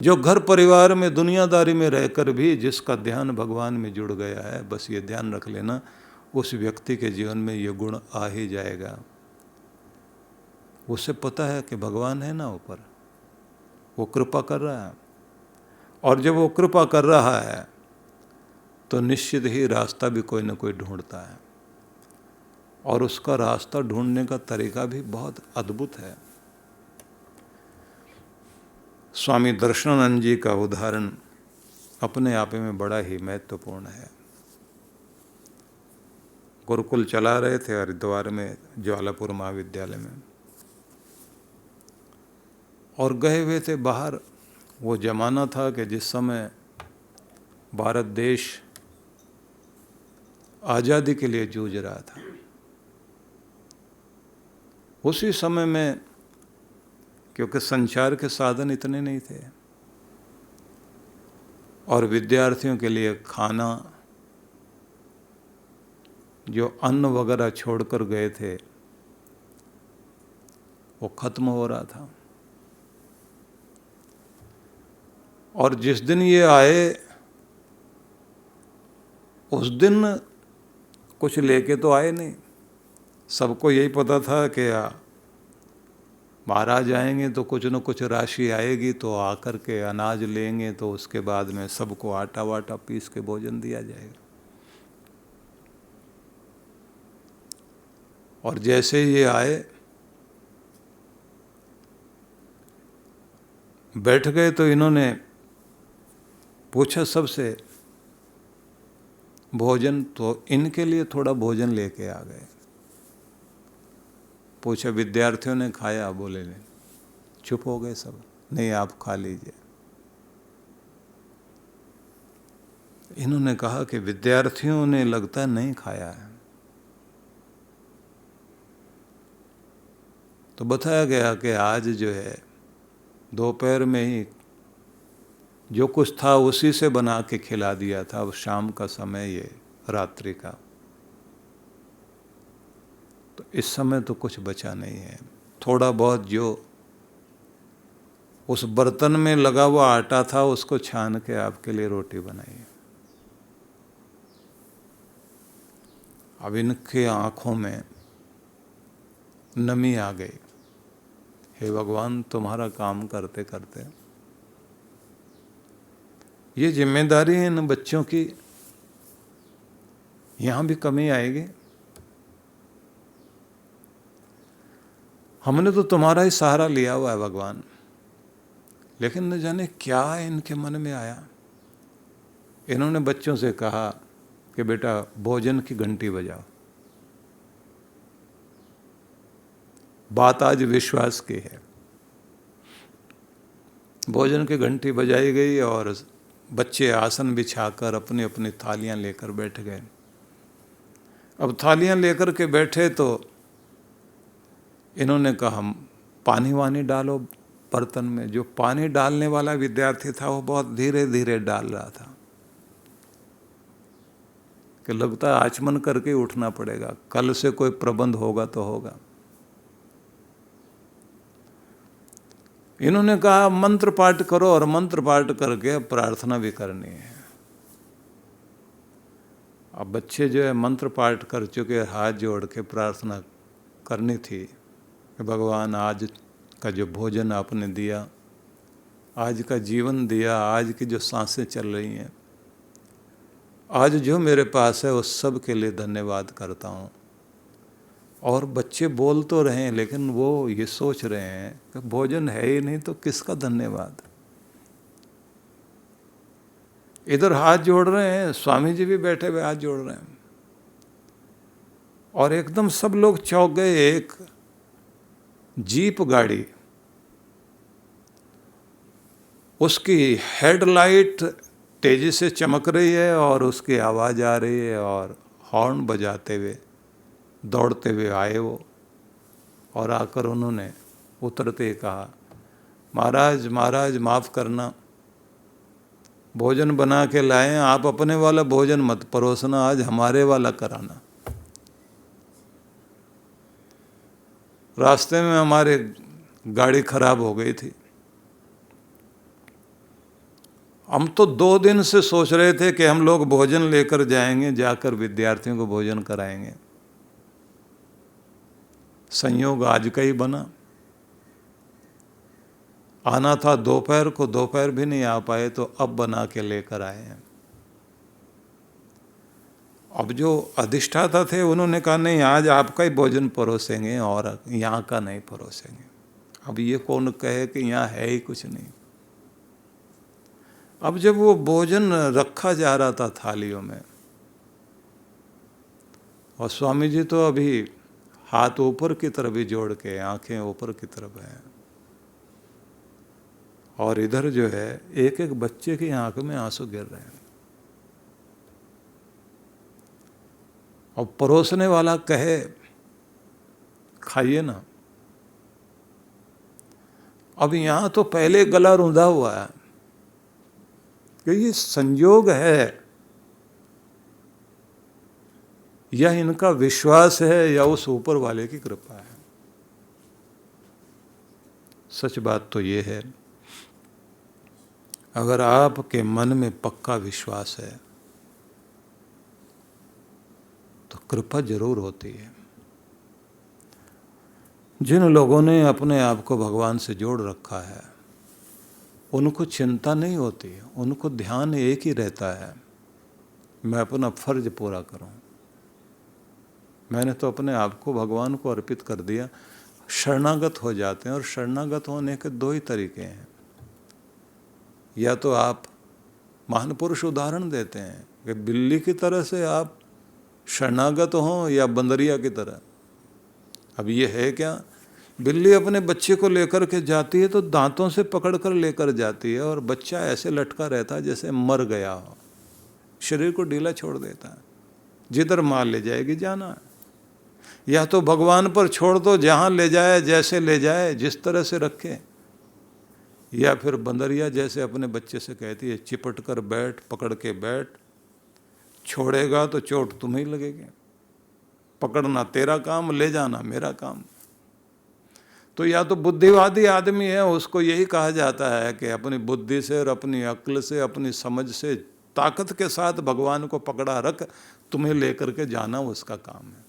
जो घर परिवार में दुनियादारी में रहकर भी जिसका ध्यान भगवान में जुड़ गया है, बस ये ध्यान रख लेना, उस व्यक्ति के जीवन में ये गुण आ ही जाएगा। उसे पता है कि भगवान है ना ऊपर, वो कृपा कर रहा है, और जब वो कृपा कर रहा है तो निश्चित ही रास्ता भी कोई ना कोई ढूंढता है, और उसका रास्ता ढूंढने का तरीका भी बहुत अद्भुत है। स्वामी दर्शनानंद जी का उदाहरण अपने आप में बड़ा ही महत्वपूर्ण है। गुरुकुल चला रहे थे हरिद्वार में, ज्वालापुर महाविद्यालय में, और गए हुए थे बाहर। वो जमाना था कि जिस समय भारत देश आज़ादी के लिए जूझ रहा था। उसी समय में, क्योंकि संचार के साधन इतने नहीं थे, और विद्यार्थियों के लिए खाना, जो अन्न वगैरह छोड़कर गए थे, वो खत्म हो रहा था। और जिस दिन ये आए, उस दिन कुछ लेके तो आए नहीं। सबको यही पता था कि महाराज आएंगे तो कुछ न कुछ राशि आएगी, तो आकर के अनाज लेंगे, तो उसके बाद में सबको आटा वाटा पीस के भोजन दिया जाएगा। और जैसे ही ये आए, बैठ गए, तो इन्होंने पूछा सबसे भोजन, तो इनके लिए थोड़ा भोजन लेके आ गए। पूछा विद्यार्थियों ने खाया? बोले नहीं। चुप हो गए सब, नहीं आप खा लीजिए। इन्होंने कहा कि विद्यार्थियों ने लगता है नहीं खाया है। तो बताया गया कि आज जो है दोपहर में ही जो कुछ था उसी से बना के खिला दिया था। अब शाम का समय, ये रात्रि का, तो इस समय तो कुछ बचा नहीं है। थोड़ा बहुत जो उस बर्तन में लगा हुआ आटा था, उसको छान के आपके लिए रोटी बनाई है। अब इनके आंखों में नमी आ गई। हे भगवान, तुम्हारा काम करते करते ये जिम्मेदारी है इन बच्चों की, यहाँ भी कमी आएगी। हमने तो तुम्हारा ही सहारा लिया हुआ है भगवान, लेकिन न जाने क्या इनके मन में आया। इन्होंने बच्चों से कहा कि बेटा भोजन की घंटी बजाओ। बात आज विश्वास की है। भोजन की घंटी बजाई गई और बच्चे आसन बिछाकर अपनी अपनी थालियां लेकर बैठ गए। अब थालियां लेकर के बैठे तो इन्होंने कहा हम पानी वानी डालो बर्तन में। जो पानी डालने वाला विद्यार्थी था वो बहुत धीरे धीरे डाल रहा था, कि लगता है आचमन करके ही उठना पड़ेगा, कल से कोई प्रबंध होगा तो होगा। इन्होंने कहा मंत्र पाठ करो, और मंत्र पाठ करके प्रार्थना भी करनी है। अब बच्चे जो है मंत्र पाठ कर चुके, हाथ जोड़ के प्रार्थना करनी थी कि भगवान आज का जो भोजन आपने दिया, आज का जीवन दिया, आज की जो सांसें चल रही हैं, आज जो मेरे पास है उस सब के लिए धन्यवाद करता हूँ। और बच्चे बोल तो रहे हैं, लेकिन वो ये सोच रहे हैं कि भोजन है ही नहीं तो किसका धन्यवाद। इधर हाथ जोड़ रहे हैं, स्वामी जी भी बैठे हुए हाथ जोड़ रहे हैं, और एकदम सब लोग चौंक गए। एक जीप गाड़ी, उसकी हेडलाइट तेजी से चमक रही है और उसकी आवाज़ आ रही है, और हॉर्न बजाते हुए दौड़ते हुए आए वो, और आकर उन्होंने उतरते ही कहा महाराज महाराज माफ़ करना, भोजन बना के लाए हैं, आप अपने वाला भोजन मत परोसना, आज हमारे वाला कराना। रास्ते में हमारे गाड़ी खराब हो गई थी, हम तो 2 दिन से सोच रहे थे कि हम लोग भोजन लेकर जाएंगे, जाकर विद्यार्थियों को भोजन कराएंगे। संयोग आज का ही बना। आना था दोपहर को, दोपहर भी नहीं आ पाए, तो अब बना के लेकर आए हैं। अब जो अधिष्ठाता थे उन्होंने कहा नहीं, आज आपका ही भोजन परोसेंगे और यहाँ का नहीं परोसेंगे। अब ये कौन कहे कि यहाँ है ही कुछ नहीं। अब जब वो भोजन रखा जा रहा था थालियों में, और स्वामी जी तो अभी हाथ ऊपर की तरफ ही जोड़ के, आंखें ऊपर की तरफ हैं, और इधर जो है एक एक बच्चे की आंख में आंसू गिर रहे हैं। और परोसने वाला कहे खाइए ना। अब यहां तो पहले गला रुंधा हुआ है कि ये संयोग है या इनका विश्वास है या उस ऊपर वाले की कृपा है। सच बात तो ये है, अगर आपके मन में पक्का विश्वास है तो कृपा जरूर होती है। जिन लोगों ने अपने आप को भगवान से जोड़ रखा है उनको चिंता नहीं होती, उनको ध्यान एक ही रहता है, मैं अपना फर्ज पूरा करूं। मैंने तो अपने आप को भगवान को अर्पित कर दिया। शरणागत हो जाते हैं, और शरणागत होने के 2 ही तरीके हैं। या तो आप महान पुरुष उदाहरण देते हैं कि बिल्ली की तरह से आप शरणागत हों या बंदरिया की तरह। अब ये है क्या, बिल्ली अपने बच्चे को लेकर के जाती है तो दांतों से पकड़ कर लेकर जाती है, और बच्चा ऐसे लटका रहता है जैसे मर गया हो, शरीर को ढीला छोड़ देता है। जिधर माँ ले जाएगी जाना है। या तो भगवान पर छोड़ दो, जहाँ ले जाए, जैसे ले जाए, जिस तरह से रखे। या फिर बंदरिया जैसे अपने बच्चे से कहती है चिपट कर बैठ, पकड़ के बैठ, छोड़ेगा तो चोट तुम्हें ही लगेगी। पकड़ना तेरा काम, ले जाना मेरा काम। तो या तो बुद्धिवादी आदमी है, उसको यही कहा जाता है कि अपनी बुद्धि से और अपनी अक्ल से, अपनी समझ से, ताकत के साथ भगवान को पकड़ा रख, तुम्हें लेकर के जाना उसका काम है।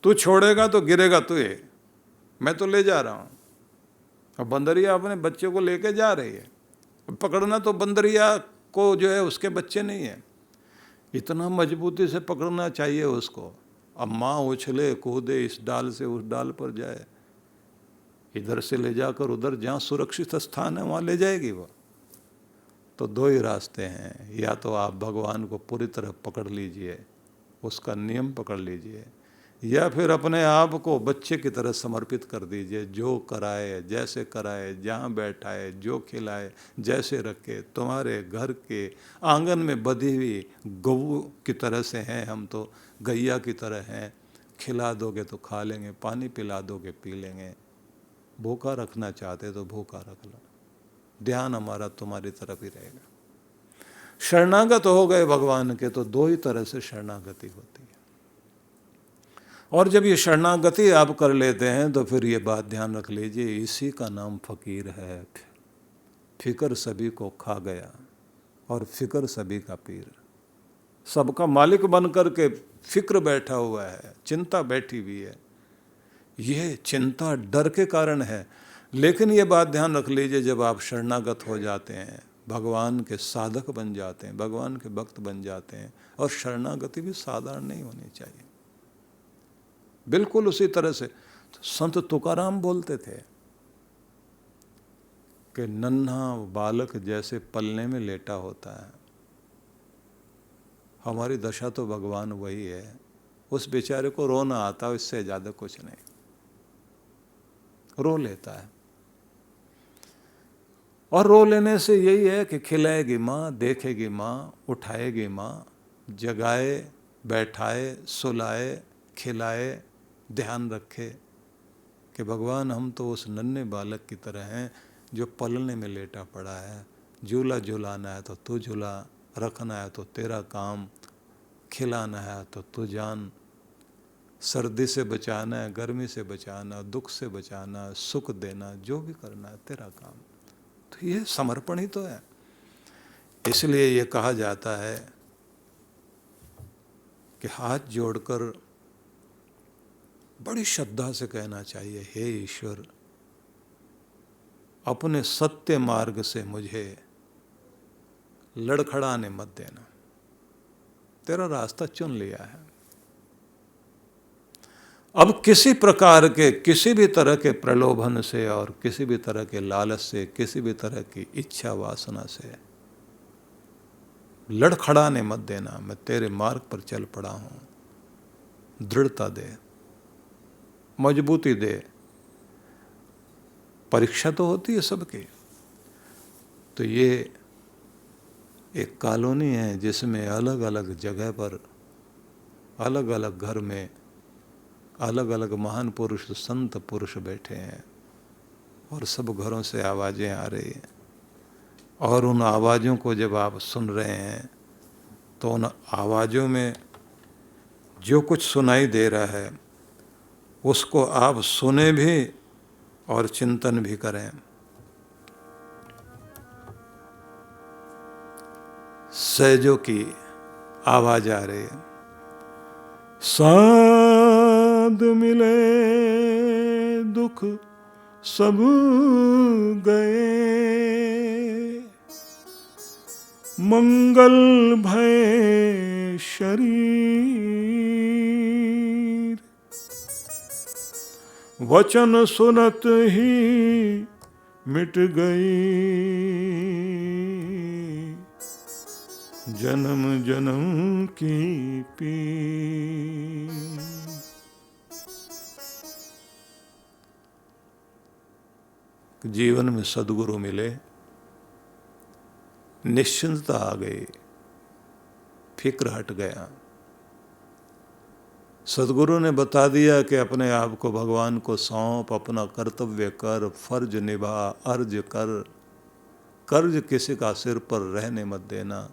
तू छोड़ेगा तो गिरेगा तुझे, मैं तो ले जा रहा हूं। अब बंदरिया अपने बच्चे को लेके जा रही है, पकड़ना तो बंदरिया को जो है उसके बच्चे नहीं है, इतना मजबूती से पकड़ना चाहिए उसको। अब माँ उछले कूदे, इस डाल से उस डाल पर जाए, इधर से ले जाकर उधर, जहाँ सुरक्षित स्थान है वहाँ ले जाएगी वो। तो 2 ही रास्ते हैं, या तो आप भगवान को पूरी तरह पकड़ लीजिए, उसका नियम पकड़ लीजिए, या फिर अपने आप को बच्चे की तरह समर्पित कर दीजिए। जो कराए, जैसे कराए, जहाँ बैठाए, जो खिलाए, जैसे रखे। तुम्हारे घर के आंगन में बधी हुई गऊ की तरह से हैं हम, तो गैया की तरह हैं। खिला दोगे तो खा लेंगे, पानी पिला दोगे पी लेंगे, भूखा रखना चाहते तो भूखा रख लो, ध्यान हमारा तुम्हारी तरफ ही रहेगा। शरणागत हो गए भगवान के तो 2 ही तरह से शरणागति होती है। और जब ये शरणागति आप कर लेते हैं तो फिर ये बात ध्यान रख लीजिए, इसी का नाम फकीर है। फिक्र सभी को खा गया और फिक्र सभी का पीर। सबका मालिक बन करके फिक्र बैठा हुआ है, चिंता बैठी हुई है। ये चिंता डर के कारण है। लेकिन ये बात ध्यान रख लीजिए, जब आप शरणागत हो जाते हैं, भगवान के साधक बन जाते हैं, भगवान के भक्त बन जाते हैं, और शरणागति भी साधारण नहीं होनी चाहिए। बिल्कुल उसी तरह से संत तुकाराम बोलते थे कि नन्हा बालक जैसे पलने में लेटा होता है। हमारी दशा तो भगवान वही है। उस बेचारे को रोना आता है, इससे ज्यादा कुछ नहीं, रो लेता है। और रो लेने से यही है कि खिलाएगी माँ, देखेगी माँ, उठाएगी माँ, जगाए, बैठाए, सुलाए, खिलाए, ध्यान रखे कि भगवान हम तो उस नन्हे बालक की तरह हैं जो पलने में लेटा पड़ा है। झूला झुलाना है तो तू झूला, रखना है तो तेरा काम, खिलाना है तो तू जान, सर्दी से बचाना है, गर्मी से बचाना, दुख से बचाना, सुख देना, जो भी करना है तेरा काम। तो ये समर्पण ही तो है। इसलिए ये कहा जाता है कि हाथ जोड़कर बड़ी श्रद्धा से कहना चाहिए, हे ईश्वर, अपने सत्य मार्ग से मुझे लड़खड़ाने मत देना, तेरा रास्ता चुन लिया है। अब किसी प्रकार के, किसी भी तरह के प्रलोभन से और किसी भी तरह के लालच से, किसी भी तरह की इच्छा वासना से लड़खड़ाने मत देना। मैं तेरे मार्ग पर चल पड़ा हूं। दृढ़ता दे, मजबूती दे। परीक्षा तो होती है सबकी। तो ये एक कॉलोनी है जिसमें अलग अलग जगह पर, अलग अलग घर में अलग अलग महान पुरुष, संत पुरुष बैठे हैं और सब घरों से आवाज़ें आ रही हैं। और उन आवाज़ों को जब आप सुन रहे हैं तो उन आवाज़ों में जो कुछ सुनाई दे रहा है उसको आप सुने भी और चिंतन भी करें। सहजों की आवाज आ रही है, साध मिले दुख सब गए, मंगल भय शरीर, वचन सुनत ही मिट गई, जन्म जन्म की पीर। जीवन में सद्गुरु मिले, निश्चिंतता आ गई, फिक्र हट गया। सद्गुरु ने बता दिया कि अपने आप को भगवान को सौंप, अपना कर्तव्य कर, फर्ज निभा, अर्ज कर, कर्ज किसी का सिर पर रहने मत देना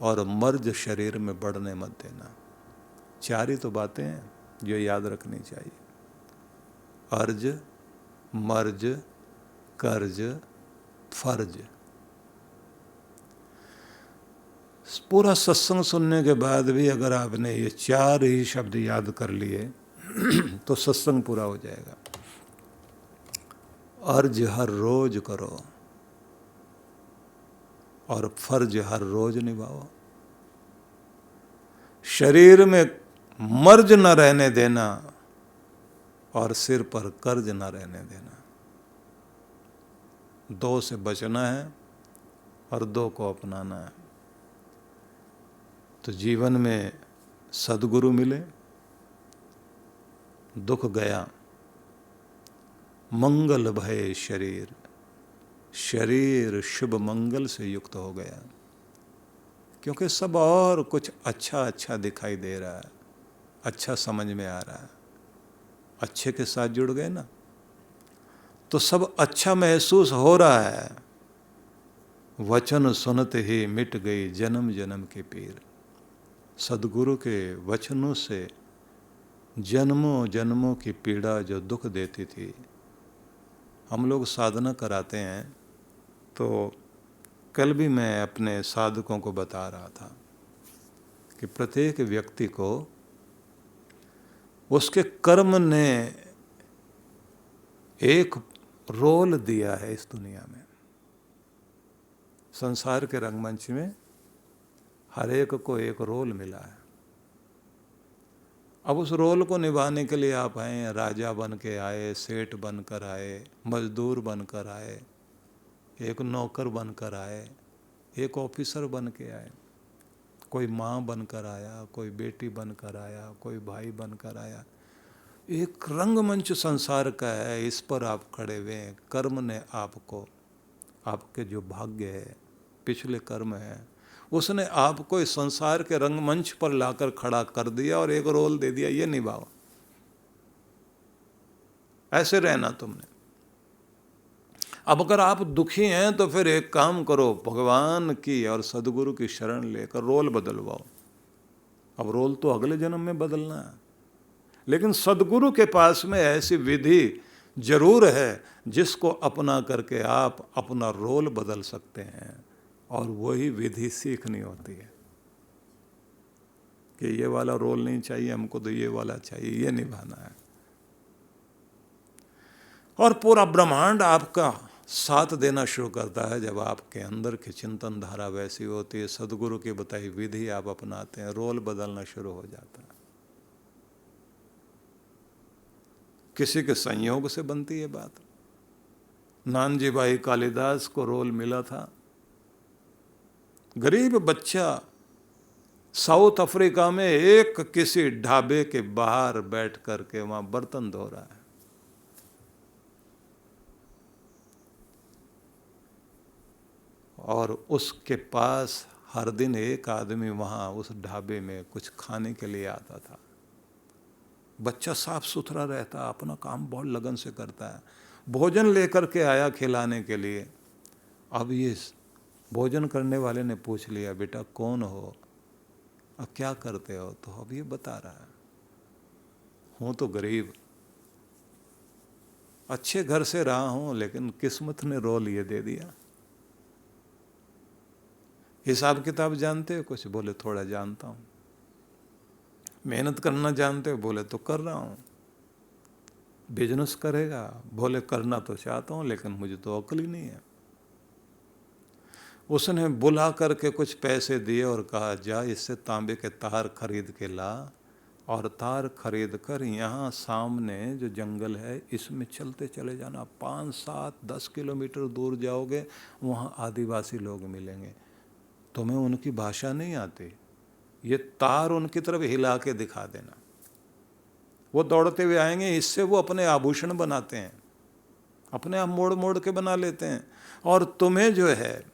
और मर्ज शरीर में बढ़ने मत देना। चार ही तो बातें हैं जो याद रखनी चाहिए, अर्ज, मर्ज, कर्ज, फर्ज। पूरा सत्संग सुनने के बाद भी अगर आपने ये चार ही शब्द याद कर लिए तो सत्संग पूरा हो जाएगा। अर्ज हर रोज करो और फर्ज हर रोज निभाओ। शरीर में मर्ज न रहने देना और सिर पर कर्ज न रहने देना। दो से बचना है और दो को अपनाना है। तो जीवन में सद्गुरु मिले, दुख गया, मंगल भय शरीर, शरीर शुभ मंगल से युक्त हो गया, क्योंकि सब और कुछ अच्छा अच्छा दिखाई दे रहा है, अच्छा समझ में आ रहा है। अच्छे के साथ जुड़ गए ना तो सब अच्छा महसूस हो रहा है। वचन सुनते ही मिट गई जन्म जन्म की पीर। सद्गुरु के वचनों से जन्मों जन्मों की पीड़ा जो दुख देती थी। हम लोग साधना कराते हैं तो कल भी मैं अपने साधकों को बता रहा था कि प्रत्येक व्यक्ति को उसके कर्म ने एक रोल दिया है इस दुनिया में। संसार के रंगमंच में हर एक को एक रोल मिला है। अब उस रोल को निभाने के लिए आप आए, राजा बन के आए, सेठ बनकर आए, मजदूर बनकर आए, एक नौकर बनकर आए, एक ऑफिसर बन के आए, कोई माँ बनकर आया, कोई बेटी बनकर आया, कोई भाई बनकर आया। एक रंगमंच संसार का है, इस पर आप खड़े हुए हैं। कर्म ने आपको, आपके जो भाग्य है, पिछले कर्म है, उसने आपको इस संसार के रंगमंच पर लाकर खड़ा कर दिया और एक रोल दे दिया, ये निभाओ, ऐसे रहना तुमने। अब अगर आप दुखी हैं तो फिर एक काम करो, भगवान की और सद्गुरु की शरण लेकर रोल बदलवाओ। अब रोल तो अगले जन्म में बदलना है, लेकिन सद्गुरु के पास में ऐसी विधि जरूर है जिसको अपना करके आप अपना रोल बदल सकते हैं, और वही विधि सीखनी होती है कि ये वाला रोल नहीं चाहिए हमको, तो ये वाला चाहिए, ये निभाना है। और पूरा ब्रह्मांड आपका साथ देना शुरू करता है जब आपके अंदर की चिंतन धारा वैसी होती है, सदगुरु की बताई विधि आप अपनाते हैं, रोल बदलना शुरू हो जाता है। किसी के संयोग से बनती है बात। नानजी भाई कालिदास को रोल मिला था, गरीब बच्चा साउथ अफ्रीका में एक किसी ढाबे के बाहर बैठ करके वहां बर्तन धो रहा है, और उसके पास हर दिन एक आदमी वहाँ उस ढाबे में कुछ खाने के लिए आता था। बच्चा साफ सुथरा रहता, अपना काम बहुत लगन से करता है, भोजन लेकर के आया खिलाने के लिए। अब ये भोजन करने वाले ने पूछ लिया, बेटा कौन हो, अब क्या करते हो? तो अब ये बता रहा है, हूँ तो गरीब, अच्छे घर से रहा हूँ, लेकिन किस्मत ने रोल ये दे दिया। हिसाब किताब जानते हो कुछ? बोले थोड़ा जानता हूँ। मेहनत करना जानते हो? बोले तो कर रहा हूँ। बिजनेस करेगा? बोले करना तो चाहता हूँ, लेकिन मुझे तो अक्ल ही नहीं है। उसने बुला करके कुछ पैसे दिए और कहा, जा इससे तांबे के तार खरीद के ला, और तार खरीद कर यहाँ सामने जो जंगल है इसमें चलते चले जाना, 5, 7, 10 किलोमीटर दूर जाओगे, वहाँ आदिवासी लोग मिलेंगे, तुम्हें उनकी भाषा नहीं आती, ये तार उनकी तरफ हिला के दिखा देना, वो दौड़ते हुए आएंगे, इससे वो अपने आभूषण बनाते हैं, अपने आप मोड़ मोड़ के बना लेते हैं, और तुम्हें जो है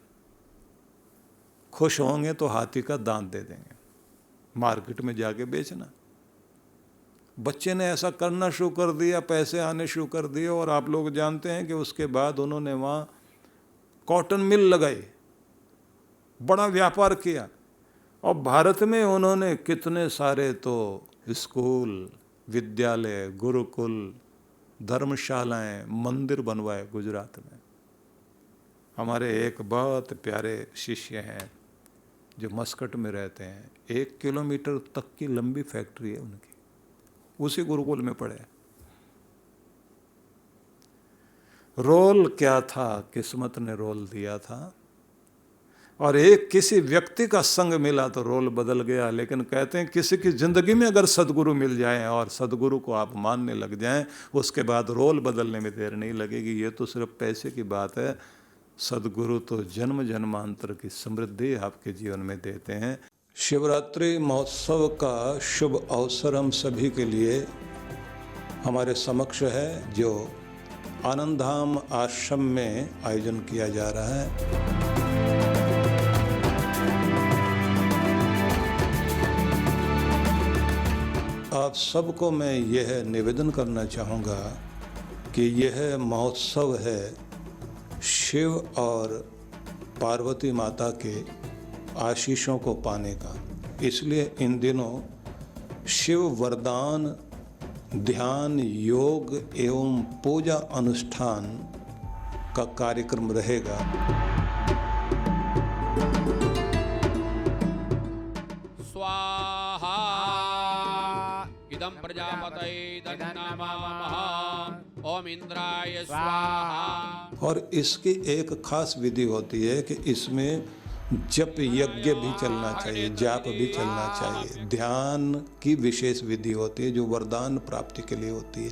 खुश होंगे तो हाथी का दांत दे देंगे, मार्केट में जाके बेचना। बच्चे ने ऐसा करना शुरू कर दिया, पैसे आने शुरू कर दिए, और आप लोग जानते हैं कि उसके बाद उन्होंने वहाँ कॉटन मिल लगाई, बड़ा व्यापार किया, और भारत में उन्होंने कितने सारे तो स्कूल, विद्यालय, गुरुकुल, धर्मशालाएं, मंदिर बनवाए गुजरात में। हमारे एक बहुत प्यारे शिष्य हैं जो मस्कट में रहते हैं, 1 किलोमीटर तक की लंबी फैक्ट्री है उनकी, उसी गुरुकुल में पढ़े। रोल क्या था? किस्मत ने रोल दिया था, और एक किसी व्यक्ति का संग मिला तो रोल बदल गया। लेकिन कहते हैं किसी की जिंदगी में अगर सदगुरु मिल जाएं और सदगुरु को आप मानने लग जाएं, उसके बाद रोल बदलने में देर नहीं लगेगी। ये तो सिर्फ पैसे की बात है, सदगुरु तो जन्म जन्मांतर की समृद्धि आपके जीवन में देते हैं। शिवरात्रि महोत्सव का शुभ अवसर हम सभी के लिए हमारे समक्ष है, जो आनंद धाम आश्रम में आयोजन किया जा रहा है। आप सबको मैं यह निवेदन करना चाहूँगा कि यह महोत्सव है शिव और पार्वती माता के आशीषों को पाने का। इसलिए इन दिनों शिव वरदान, ध्यान, योग एवं पूजा अनुष्ठान का कार्यक्रम रहेगा। स्वाहा इदं प्रजापतये दन्नमामः, ओम इंद्राय स्वाहा। और इसकी एक खास विधि होती है कि इसमें जप यज्ञ भी चलना चाहिए, जाप भी चलना चाहिए, ध्यान की विशेष विधि होती है जो वरदान प्राप्ति के लिए होती है,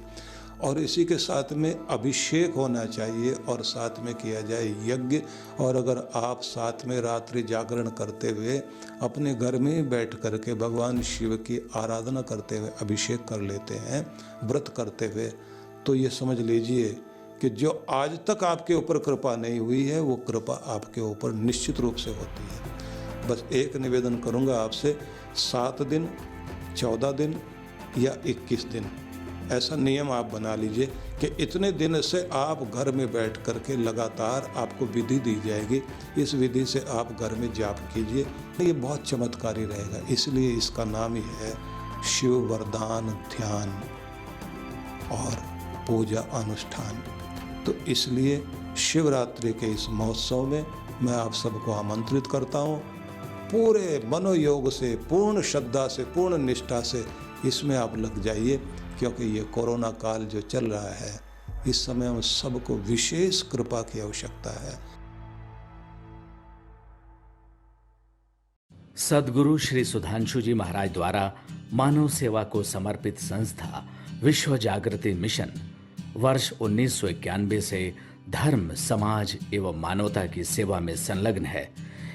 और इसी के साथ में अभिषेक होना चाहिए और साथ में किया जाए यज्ञ। और अगर आप साथ में रात्रि जागरण करते हुए अपने घर में बैठ करके भगवान शिव की आराधना करते हुए अभिषेक कर लेते हैं व्रत करते हुए, तो ये समझ लीजिए कि जो आज तक आपके ऊपर कृपा नहीं हुई है वो कृपा आपके ऊपर निश्चित रूप से होती है। बस एक निवेदन करूंगा आपसे, 7 दिन, 14 दिन या 21 दिन ऐसा नियम आप बना लीजिए कि इतने दिन से आप घर में बैठ करके लगातार आपको विधि दी जाएगी, इस विधि से आप घर में जाप कीजिए। ये बहुत चमत्कारी रहेगा, इसलिए इसका नाम ही है शिव वरदान ध्यान और पूजा अनुष्ठान। तो इसलिए शिवरात्रि के इस महोत्सव में मैं आप सबको आमंत्रित करता हूँ। पूरे मनोयोग से, पूर्ण श्रद्धा से, पूर्ण निष्ठा से इसमें आप लग जाइए, क्योंकि ये कोरोना काल जो चल रहा है, इस समय हम सबको विशेष कृपा की आवश्यकता है। सद्गुरु श्री सुधांशु जी महाराज द्वारा मानव सेवा को समर्पित संस्था विश्व जागृति मिशन वर्ष 1991 से धर्म, समाज एवं मानवता की सेवा में संलग्न है।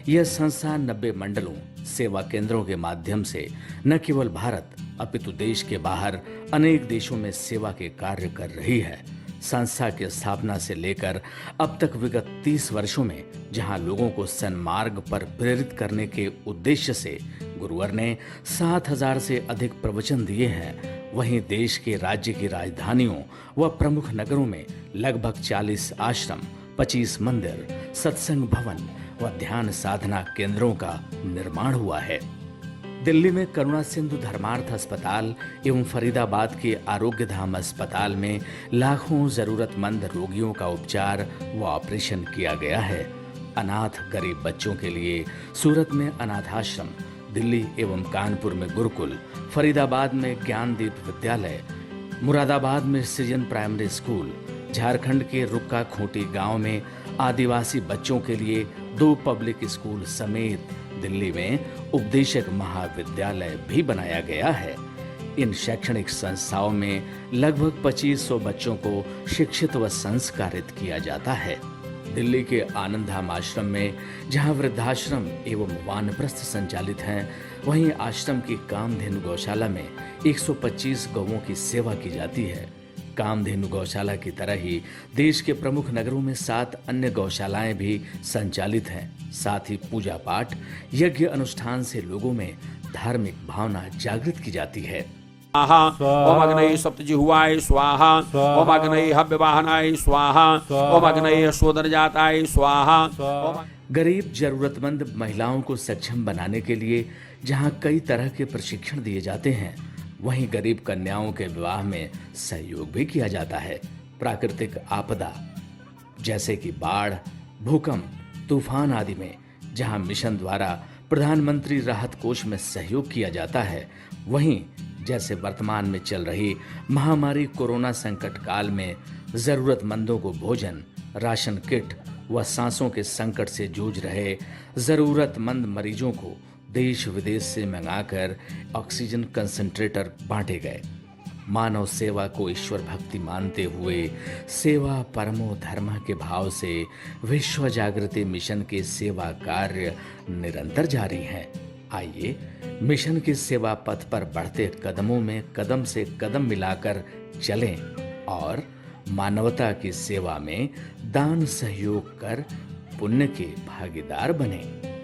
यह संस्था 90 मंडलों, सेवा केंद्रों के माध्यम से न केवल भारत अपितु देश के बाहर अनेक देशों में सेवा के कार्य कर रही है। संस्था की स्थापना से लेकर अब तक विगत 30 वर्षों में जहां लोगों को सन्मार्ग पर प्रेरित करने के उद्देश्य से गुरुवर ने 7000 से अधिक प्रवचन दिए हैं, वहीं देश के राज्य की राजधानियों व प्रमुख नगरों में लगभग 40 आश्रम, 25 मंदिर, सत्संग भवन व ध्यान साधना केंद्रों का निर्माण हुआ है। दिल्ली में करुणा सिंधु धर्मार्थ अस्पताल एवं फरीदाबाद के आरोग्य धाम अस्पताल में लाखों जरूरतमंद रोगियों का उपचार व ऑपरेशन किया गया है। अनाथ गरीब बच्चों के लिए सूरत में अनाथाश्रम, दिल्ली एवं कानपुर में गुरुकुल, फरीदाबाद में ज्ञानदीप विद्यालय, मुरादाबाद में सृजन प्राइमरी स्कूल, झारखंड के रुक्का खूंटी गांव में आदिवासी बच्चों के लिए 2 पब्लिक स्कूल समेत दिल्ली में उपदेशक महाविद्यालय भी बनाया गया है। इन शैक्षणिक संस्थाओं में लगभग 2500 बच्चों को शिक्षित व संस्कारित किया जाता है। दिल्ली के आनंदधाम आश्रम में जहां वृद्धाश्रम एवं वानप्रस्थ संचालित हैं, वहीं आश्रम की कामधेनु गौशाला में 125 गौओं की सेवा की जाती है। कामधेनु गौशाला की तरह ही देश के प्रमुख नगरों में 7 अन्य गौशालाएं भी संचालित हैं। साथ ही पूजा पाठ, यज्ञ अनुष्ठान से लोगों में धार्मिक भावना जागृत की जाती है। ओम अग्नये सप्तजिह्वाय स्वाहा, ओम अग्नये हव्यवाहनाय स्वाहा, ओम अग्नये शोधनजाताय स्वाहा। गरीब जरूरतमंद महिलाओं को सक्षम बनाने के लिए जहां कई तरह के प्रशिक्षण दिए जाते हैं, वहीं गरीब कन्याओं के विवाह में सहयोग भी किया जाता है। प्राकृतिक आपदा जैसे कि बाढ़, भूकंप, तूफान आदि में जहां मिशन द्वारा प्रधानमंत्री राहत कोष में सहयोग किया जाता है, वहीं जैसे वर्तमान में चल रही महामारी कोरोना संकट काल में जरूरतमंदों को भोजन, राशन किट व सांसों के संकट से जूझ रहे जरूरतमंद मरीजों को देश विदेश से मंगाकर ऑक्सीजन कंसंट्रेटर बांटे गए। मानव सेवा को ईश्वर भक्ति मानते हुए सेवा परमो धर्म के भाव से विश्व जागृति मिशन के सेवा कार्य निरंतर जारी हैं। आइए मिशन के सेवा पथ पर बढ़ते कदमों में कदम से कदम मिलाकर चलें और मानवता की सेवा में दान सहयोग कर पुण्य के भागीदार बनें।